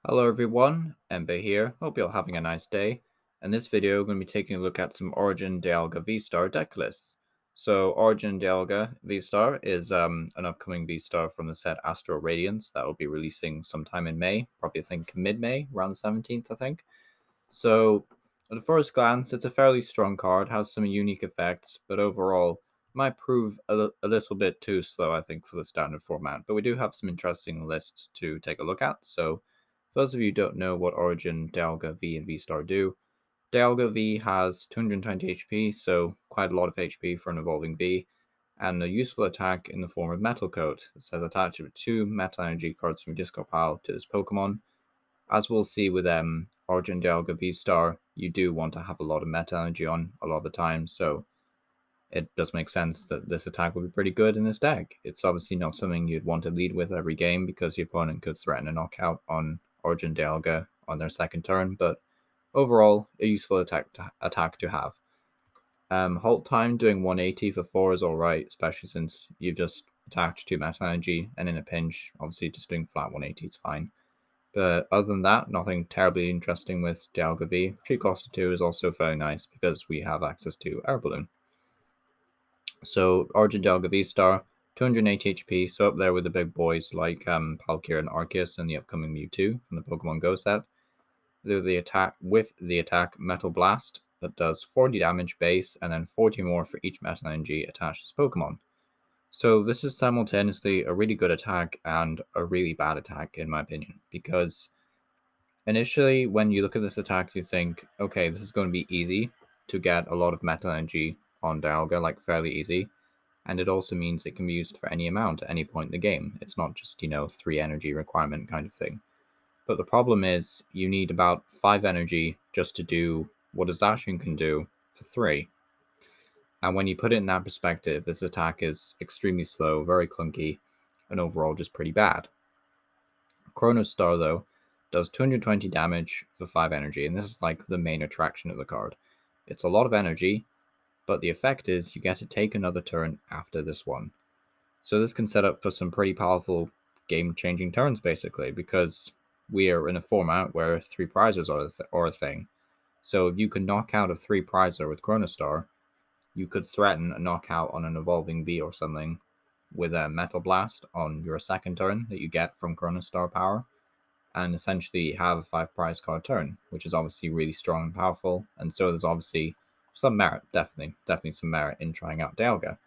Hello everyone, Ember here. Hope you're having a nice day. In this video, we're going to be taking a look at some Origin Dialga V-Star deck lists. So Origin Dialga V-Star is an upcoming V-Star from the set Astral Radiance that will be releasing sometime in May, probably I think mid-May, around the 17th I think. So at a first glance, it's a fairly strong card, has some unique effects, but overall might prove a little bit too slow I think for the standard format. But we do have some interesting lists to take a look at, so for those of you who don't know what Origin, Dialga V, and V-Star do, Dialga V has 220 HP, so quite a lot of HP for an evolving V, and a useful attack in the form of Metal Coat. It says attach 2 Metal Energy cards from your discard pile to this Pokemon. As we'll see with Origin, Dialga V-Star, you do want to have a lot of Metal Energy on a lot of the time, so it does make sense that this attack will be pretty good in this deck. It's obviously not something you'd want to lead with every game because the opponent could threaten a knockout on Origin Dialga on their second turn, but overall, a useful attack to have. Halt time doing 180 for 4 is alright, especially since you've just attacked 2 Metal Energy, and in a pinch, obviously just doing flat 180 is fine. But other than that, nothing terribly interesting with Dialga V. Tree Costa 2 is also very nice because we have access to Air Balloon. So Origin Dialga V-Star, 280 HP, so up there with the big boys like Palkia and Arceus and the upcoming Mewtwo from the Pokemon Go set. The attack Metal Blast that does 40 damage base and then 40 more for each Metal Energy attached to this Pokemon. So this is simultaneously a really good attack and a really bad attack in my opinion, because initially when you look at this attack you think, okay, this is going to be easy to get a lot of Metal Energy on Dialga, like fairly easy. And it also means it can be used for any amount at any point in the game. It's not just, 3 energy requirement kind of thing. But the problem is you need about 5 energy just to do what a Zacian can do for 3. And when you put it in that perspective, this attack is extremely slow, very clunky, and overall just pretty bad. Chronos Star, though, does 220 damage for 5 energy, and this is like the main attraction of the card. It's a lot of energy, but the effect is you get to take another turn after this one. So this can set up for some pretty powerful game-changing turns, basically, because we are in a format where 3 prizes are a thing. So if you can knock out a 3 prizer with Chronostar, you could threaten a knockout on an evolving V or something with a Metal Blast on your second turn that you get from Chronostar power, and essentially have a 5 prize card turn, which is obviously really strong and powerful. And so there's obviously some merit, definitely some merit in trying out Dialga.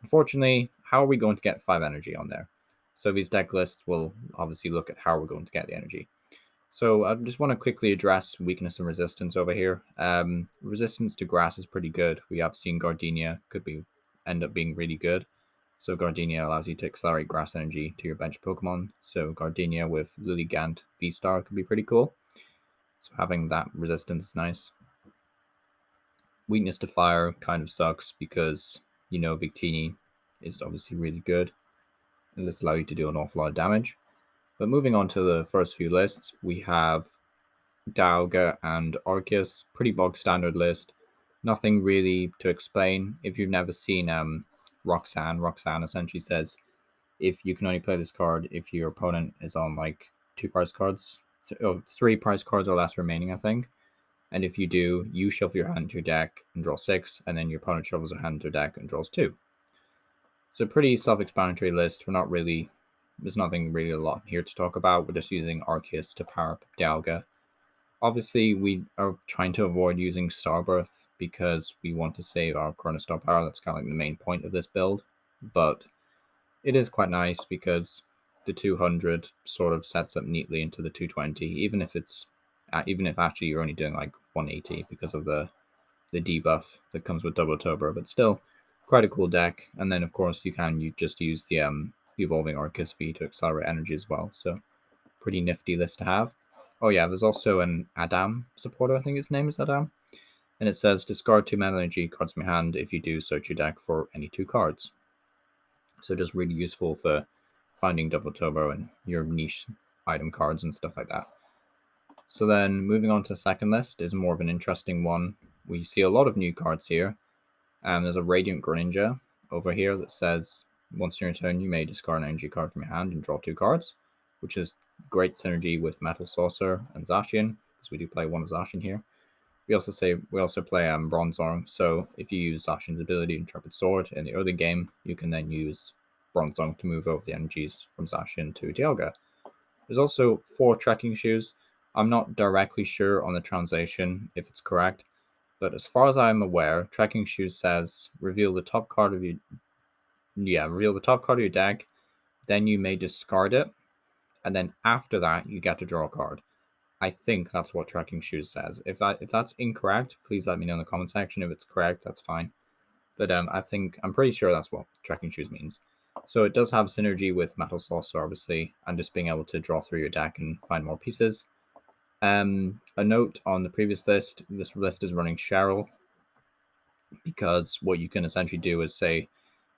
Unfortunately, how are we going to get 5 energy on there? So these deck lists will obviously look at how we're going to get the energy. So I just want to quickly address weakness and resistance over here. Resistance to grass is pretty good. We have seen Gardenia end up being really good. So Gardenia allows you to accelerate grass energy to your bench Pokemon. So Gardenia with Lilligant V-Star could be pretty cool. So having that resistance is nice. Weakness to fire kind of sucks because, Victini is obviously really good. And this allows you to do an awful lot of damage. But moving on to the first few lists, we have Dialga and Arceus. Pretty bog standard list. Nothing really to explain. If you've never seen Roxanne essentially says if you can only play this card if your opponent is on like 2 prize cards, 3 prize cards or less remaining, I think. And if you do, you shuffle your hand into your deck and draw 6, and then your opponent shuffles their hand into their deck and draws 2. So pretty self-explanatory list. There's nothing really a lot here to talk about. We're just using Arceus to power up Dialga. Obviously, we are trying to avoid using Starbirth because we want to save our Chronostar power. That's kind of like the main point of this build. But it is quite nice because the 200 sort of sets up neatly into the 220, even if actually you're only doing like 180 because of the debuff that comes with double turbo, but still quite a cool deck. And then of course you just use the evolving Arceus V to accelerate energy as well. So pretty nifty list to have. Oh yeah, there's also an Adam supporter. I think his name is Adam, and it says discard 2 Metal Energy cards from your hand. If you do, search your deck for any 2 cards. So just really useful for finding double turbo and your niche item cards and stuff like that. So then moving on to the second list is more of an interesting one. We see a lot of new cards here. There's a Radiant Greninja over here that says once in your turn you may discard an energy card from your hand and draw 2 cards, which is great synergy with Metal Saucer and Zacian, because we do play one of Zacian here. We also play Bronzong, so if you use Zacian's ability Intrepid Sword in the early game, you can then use Bronzong to move over the energies from Zacian to Dialga. There's also 4 trekking shoes. I'm not directly sure on the translation if it's correct, but as far as I'm aware, trekking shoes says reveal the top card of your deck, then you may discard it, and then after that you get to draw a card. I think that's what Trekking Shoes says. If that's incorrect, please let me know in the comment section. If it's correct, that's fine. But I'm pretty sure that's what Trekking Shoes means. So it does have synergy with Metal Saucer, obviously, and just being able to draw through your deck and find more pieces. A note on the previous list: this list is running Cheryl, because what you can essentially do is say,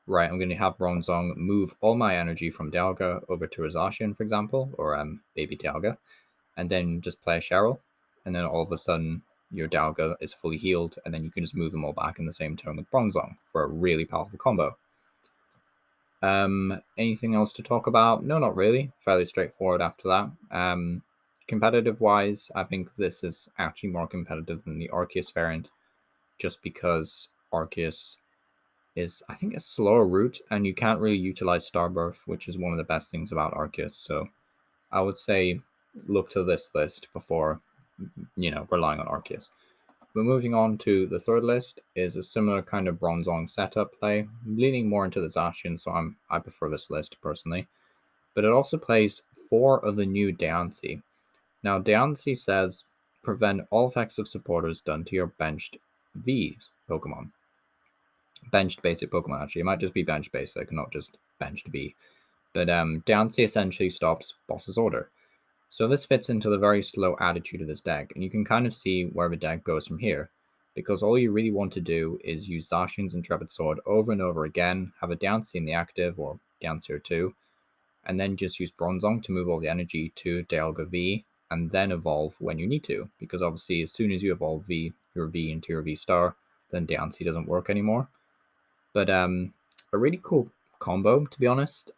right, I'm going to have Bronzong move all my energy from Dialga over to Zacian, for example, or Baby Dialga, and then just play a Cheryl, and then all of a sudden your Dialga is fully healed, and then you can just move them all back in the same turn with Bronzong for a really powerful combo. Anything else to talk about? No, not really. Fairly straightforward after that. Competitive wise, I think this is actually more competitive than the Arceus variant, just because Arceus is, I think, a slower route, and you can't really utilize Starbirth, which is one of the best things about Arceus. So I would say look to this list before, relying on Arceus. But moving on to the third list is a similar kind of Bronzong setup play, leaning more into the Zacian, so I prefer this list personally. But it also plays 4 of the new Diancie. Now, Diancie says prevent all effects of supporters done to your benched V Pokemon. Benched basic Pokemon, actually. It might just be benched basic, not just benched V. But Diancie essentially stops Boss's Order. So this fits into the very slow attitude of this deck, and you can kind of see where the deck goes from here, because all you really want to do is use Zacian's Intrepid Sword over and over again, have a Diancie in the active, or Diancie or 2, and then just use Bronzong to move all the energy to Dialga V, and then evolve when you need to, because obviously as soon as you evolve your V into your VSTAR, then Diancie doesn't work anymore. But a really cool combo, to be honest.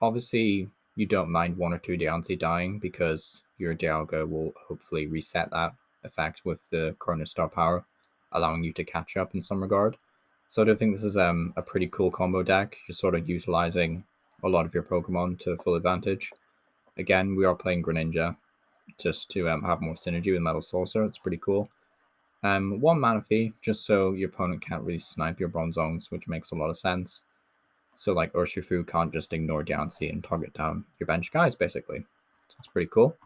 Obviously, you don't mind 1 or 2 Diancie dying, because your Dialga will hopefully reset that effect with the Chrono Star power, allowing you to catch up in some regard. So I do think this is a pretty cool combo deck. You're sort of utilizing a lot of your Pokemon to full advantage. Again, we are playing Greninja just to have more synergy with Metal Saucer. It's pretty cool. 1 mana fee, just so your opponent can't really snipe your Bronzongs, which makes a lot of sense. So like Urshifu can't just ignore Diancie and target down your bench guys, basically. So it's pretty cool.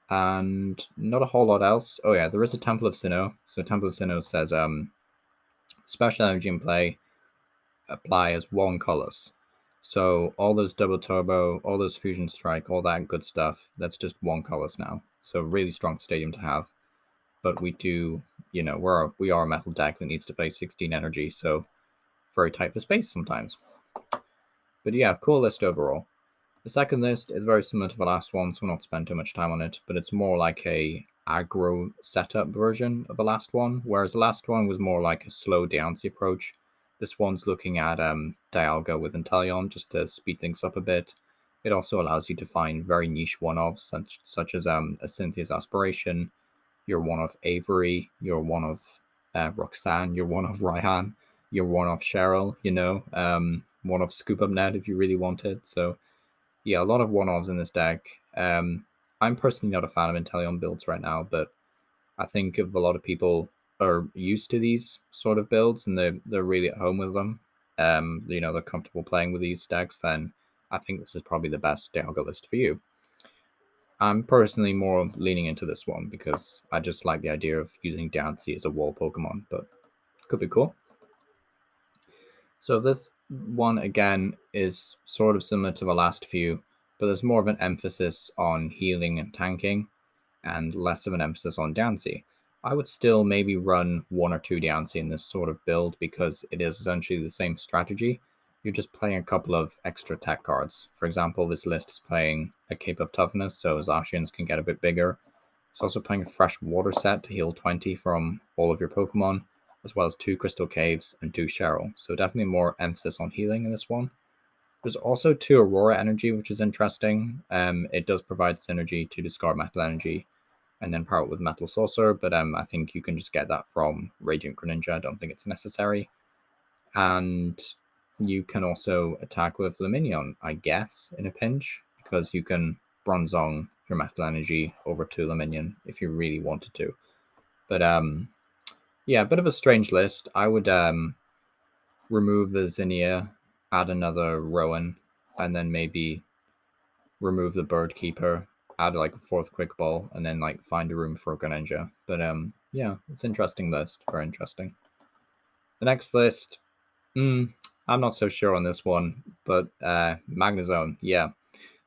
And not a whole lot else. Oh yeah, there is a Temple of Sinnoh. So Temple of Sinnoh says special energy in play, apply as 1 colors. So all those double turbo, all those fusion strike, all that good stuff, that's just 1 colors now. So really strong stadium to have. But we do, we are a metal deck that needs to play 16 energy, so very tight for space sometimes. But yeah, cool list overall. The second list is very similar to the last one, so we'll not spend too much time on it, but it's more like a aggro setup version of the last one, whereas the last one was more like a slow Diancie approach. This one's looking at Dialga with Inteleon just to speed things up a bit. It also allows you to find very niche one-offs, such as a Cynthia's Aspiration, you're one of Avery, you're one of Roxanne, you're one of Raihan, you're one of Cheryl, one of Scoop Up Net if you really wanted. So yeah, a lot of one-offs in this deck. I'm personally not a fan of Inteleon builds right now, but I think if a lot of people are used to these sort of builds and they're really at home with them, they're comfortable playing with these decks, then I think this is probably the best Dialga list for you. I'm personally more leaning into this one because I just like the idea of using Diancie as a wall Pokemon, but could be cool. So this one, again, is sort of similar to the last few, but there's more of an emphasis on healing and tanking, and less of an emphasis on Diancie. I would still maybe run 1 or 2 Diancie in this sort of build because it is essentially the same strategy. You're just playing a couple of extra tech cards. For example, this list is playing a Cape of Toughness, so Zacians can get a bit bigger. It's also playing a fresh water set to heal 20 from all of your Pokemon, as well as 2 Crystal Caves and 2 Cheryl. So definitely more emphasis on healing in this one. There's also 2 Aurora energy, which is interesting. It does provide synergy to discard metal energy and then power it with Metal Saucer, but I think you can just get that from Radiant Greninja. I don't think it's necessary. And you can also attack with Luminion, I guess, in a pinch, because you can Bronzong your Metal Energy over to Luminion if you really wanted to. But yeah, a bit of a strange list. I would remove the Zinnia, add another Rowan, and then maybe remove the Bird Keeper, add like a 4th Quick Ball, and then like find a room for a Greninja. But yeah, it's an interesting list. Very interesting. The next list, I'm not so sure on this one, but Magnezone, yeah.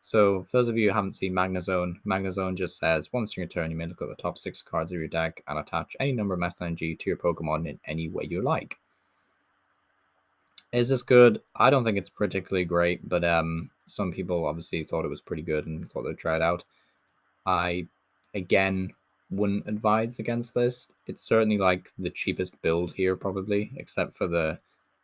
So for those of you who haven't seen Magnezone, Magnezone just says, once in your turn, you may look at the top 6 cards of your deck and attach any number of Metal Energy to your Pokemon in any way you like. Is this good? I don't think it's particularly great, but some people obviously thought it was pretty good and thought they'd try it out. I, again, wouldn't advise against this. It's certainly like the cheapest build here, probably, except for the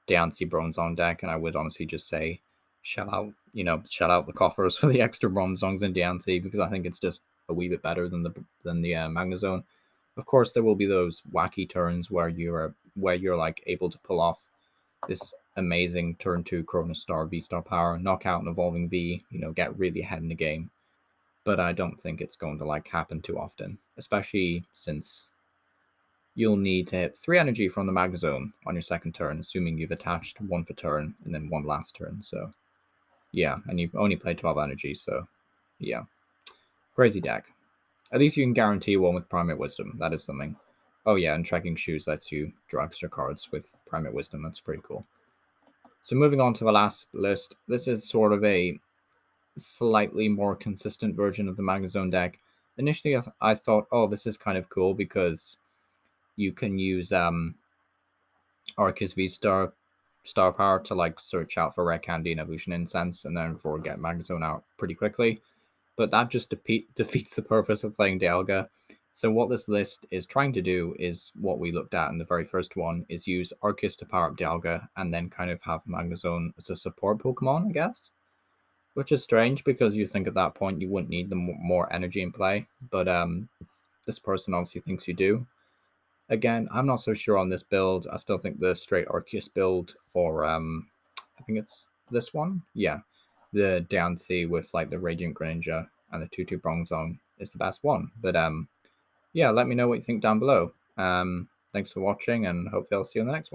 Diancie Bronzong deck, and I would honestly just say shell out the coffers for the extra Bronzongs in Diancie, because I think it's just a wee bit better than the Magnezone. Of course, there will be those wacky turns where you're like able to pull off this amazing turn 2 Chronostar V-Star power, knock out an Evolving V, get really ahead in the game. But I don't think it's going to like happen too often, especially since you'll need to hit 3 energy from the Magnezone on your second turn, assuming you've attached 1 for turn and then 1 last turn. So yeah, and you've only played 12 energy, so yeah. Crazy deck. At least you can guarantee 1 with Primate Wisdom. That is something. Oh yeah, and Trekking Shoes lets you draw extra cards with Primate Wisdom. That's pretty cool. So moving on to the last list, this is sort of a slightly more consistent version of the Magnezone deck. Initially, I thought, oh, this is kind of cool because you can use Arceus V-Star Star Power to like search out for Rare Candy and Evolution Incense, and then get Magnezone out pretty quickly. But that just defeats the purpose of playing Dialga. So what this list is trying to do is what we looked at in the very first one, is use Arceus to power up Dialga and then kind of have Magnezone as a support Pokemon, I guess. Which is strange because you think at that point you wouldn't need the more energy in play, but this person obviously thinks you do. Again, I'm not so sure on this build. I still think the straight Arceus build, or I think it's this one, yeah, the Diancie with like the Radiant Greninja and the 2/2 Bronzong is the best one. But yeah, let me know what you think down below. Thanks for watching, and hopefully I'll see you on the next one.